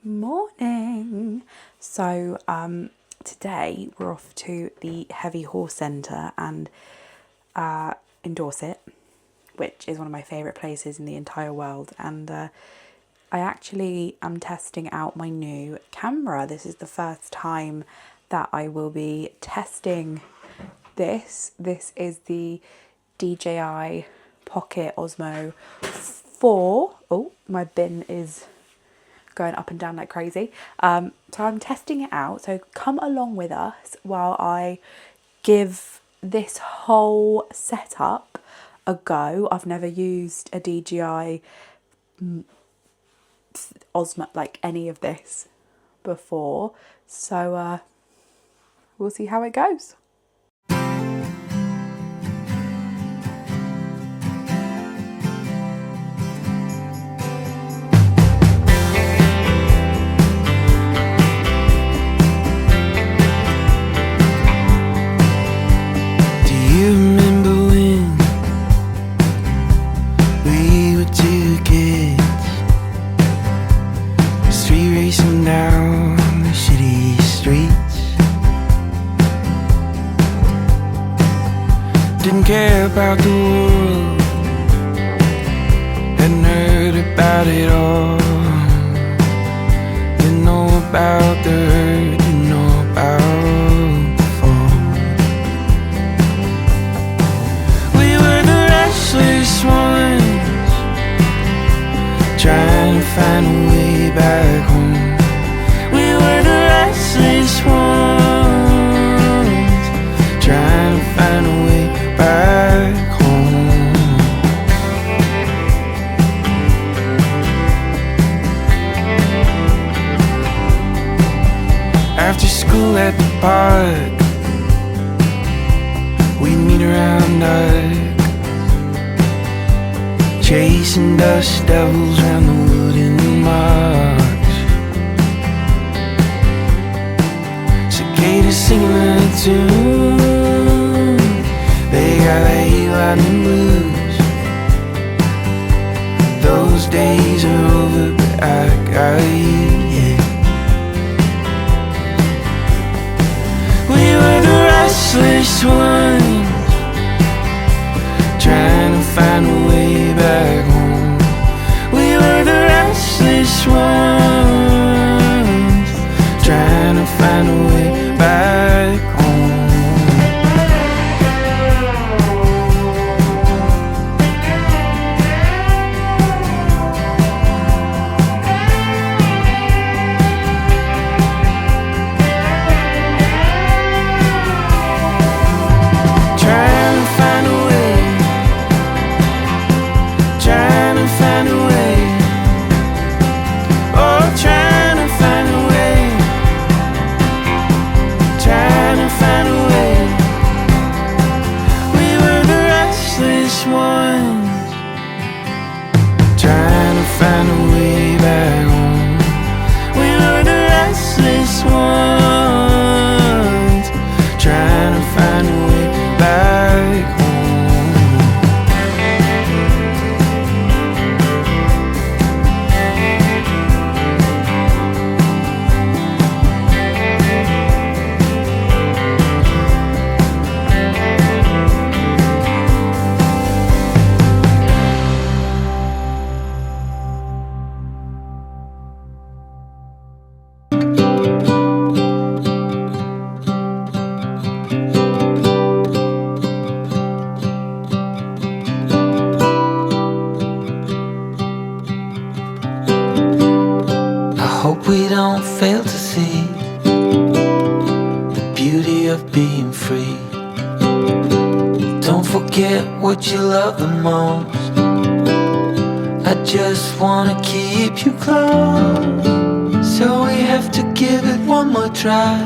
Morning. So today we're off to the Heavy Horse Centre and in Dorset, which is one of my favourite places in the entire world, and I actually am testing out my new camera. This is the first time that I will be testing this. This is the DJI Pocket Osmo 4. Oh, my bin is going up and down like crazy. So I'm testing it out. So come along with us while I give this whole setup a go. I've never used a DJI Osmo, like any of this before. So we'll see how it goes. Didn't care about the world, hadn't heard about it all. Didn't know about the hurt, didn't know about the fall. We were the restless ones, trying to find a way back home. We were the restless ones, trying to find a way back home. After school at the park, we'd meet around dark, chasing dust devils round the wooden marsh. Cicadas singing a tune, they got that heat-lightning blues. Those days are over, but I got you, yeah. We were the restless ones, trying to find a way back home. We were the restless ones, trying to find a way back home. Hope we don't fail to see the beauty of being free. Don't forget what you love the most. I just wanna keep you close, so we have to give it one more try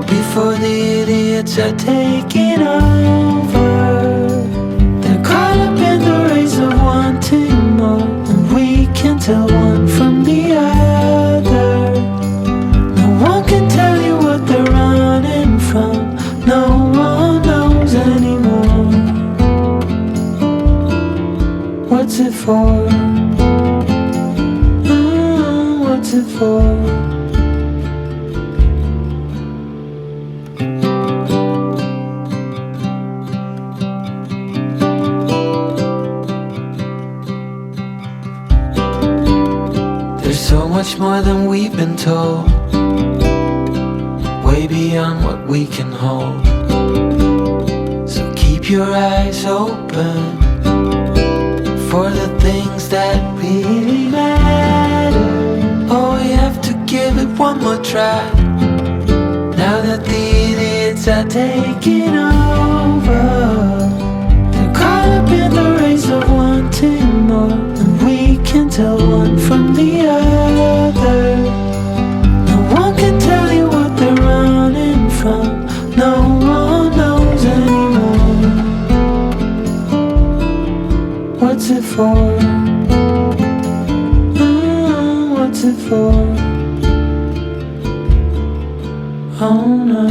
before the idiots are taking over. They're caught up in the race of wanting more, and we can tell one from the other. No one can tell you what they're running from. No one knows anymore. What's it for? What's What's it for? There's so much more than we've been told, way beyond what we can hold. So keep your eyes open for the things that really matter. Oh, we have to give it one more try, now that the idiots are taking over. They're caught up in the race of wanting more, and we can tell one from the other. No one can tell you what they're running from. No one knows anymore. What's it for? What's it for? Oh no.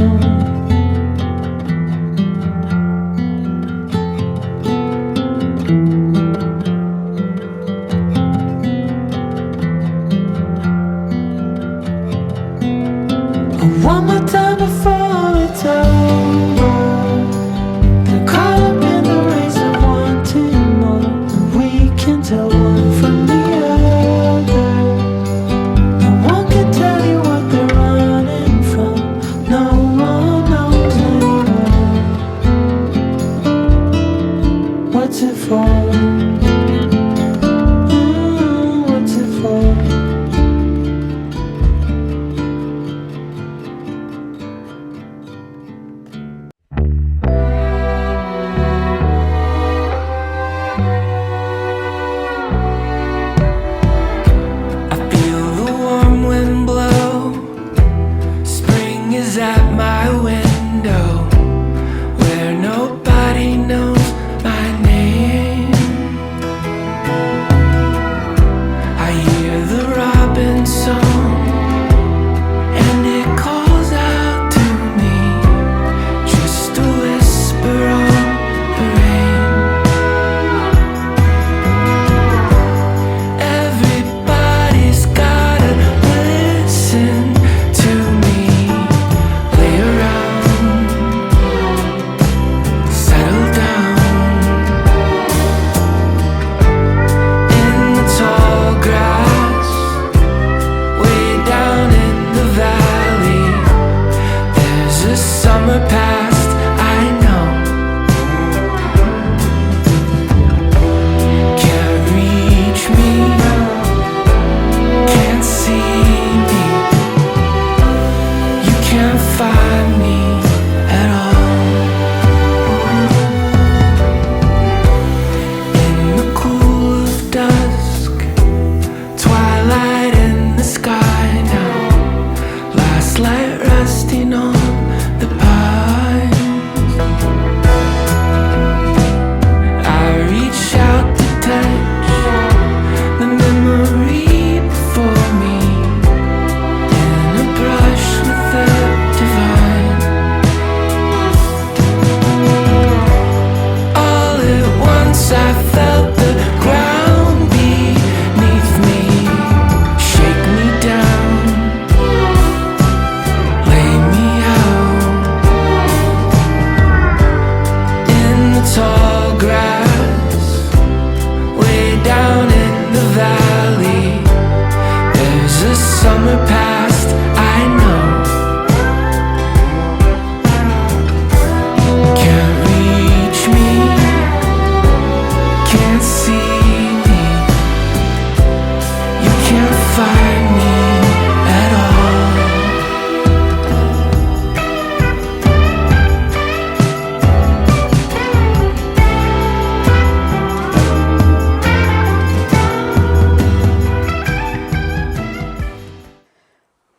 One more time before it's over. They're caught up in the race of wanting more, and we can tell one from the other. No one can tell you what they're running from. No one knows anymore. What's it for? What's it for? I feel the warm wind blow. Spring is at my window, where nobody knows my name. I hear the robin song, and it calls out to me, just a whisper on the rain. Everybody's gotta listen to me. Lay around, settle down. In the tall grass, way down in the valley, there's a summer past, I know. Can't reach me, can't see me, you can't find me at all. In the cool of dusk, twilight in the sky now, last light resting on the pines. I reach out to touch the memory before me, in a brush with the divine. All at once I felt the ground beneath me shake me down, lay me out. In the tall grass, way down in the valley, there's a summer past, I know. Can't reach me, can't see me, you can't find me at all.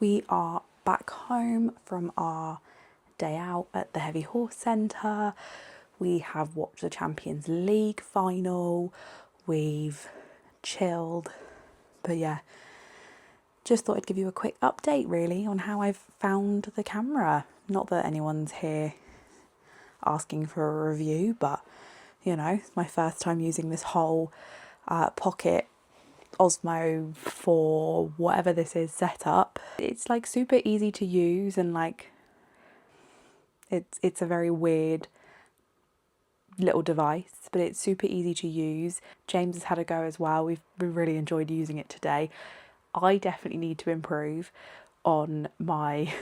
We are back home from our day out at the Heavy Horse Centre. We have watched the Champions League final. We've chilled. But yeah, just thought I'd give you a quick update really on how I've found the camera. Not that anyone's here asking for a review, but you know, it's my first time using this whole pocket Osmo for whatever this is set up. It's like super easy to use, and like it's a very weird little device, but it's super easy to use. James has had a go as well. We've really enjoyed using it today. I definitely need to improve on my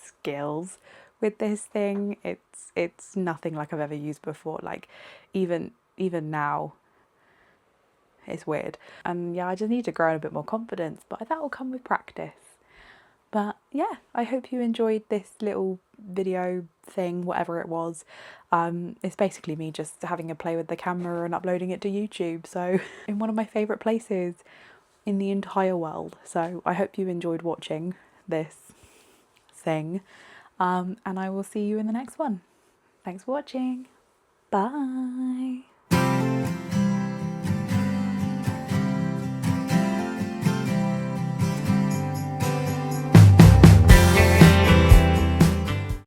skills with this thing. It's nothing like I've ever used before. Like even now, it's weird. And yeah, I just need to grow in a bit more confidence, but that will come with practice. But yeah, I hope you enjoyed this little video thing, whatever it was. It's basically me just having a play with the camera and uploading it to YouTube. So in one of my favourite places in the entire world. So I hope you enjoyed watching this thing. And I will see you in the next one. Thanks for watching. Bye.